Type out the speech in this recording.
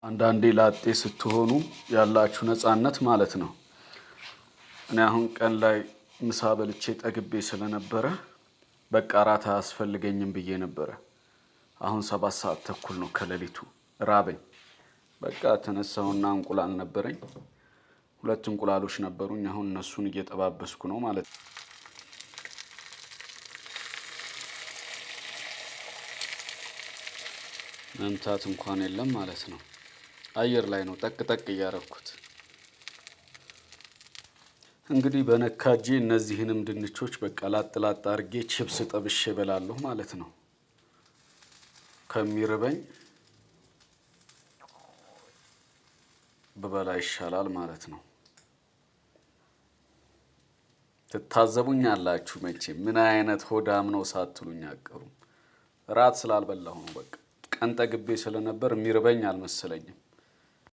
አንዳንዴ ላጤ ስትሆኑ ያላችሁ ነፃነት ማለት ነው። እኔ አሁን ቀን ላይ ምሳ በልቼ ጠግቤ ስለነበረ በቃ እራት አያስፈልገኝም ብዬ ነበረ። አሁን 7:30 ነው ከሌሊቱ ራበኝ። በቃ ተነሳሁና እንቁላል ነበረኝ። 2 እንቁላሎች ነበሩኝ። አሁን እነሱን እየጠባበስኩ ነው ማለት ነው። መምታት እንኳን የለም ማለት ነው። አየር ላይ ነው ጠቅ ጠቅ እያረኩት። እንግዲህ በነካጄ እነዚህንም ድንቾች በቃ ላጥ ላጥ አድርጌ ቺፕስ ጠብሼ እበላለሁ ማለት ነው። ከሚርበኝ ብበላ ይሻላል ማለት ነው። ትታዘቡኛላችሁ መቼም ምን አይነት ሆዳም ነው ሳትሉኝ አትቀሩም። ራት ስላልበላሁ ነው በቃ ቀን ጠግቤ ስለነበር የሚርበኝ አልመሰለኝም።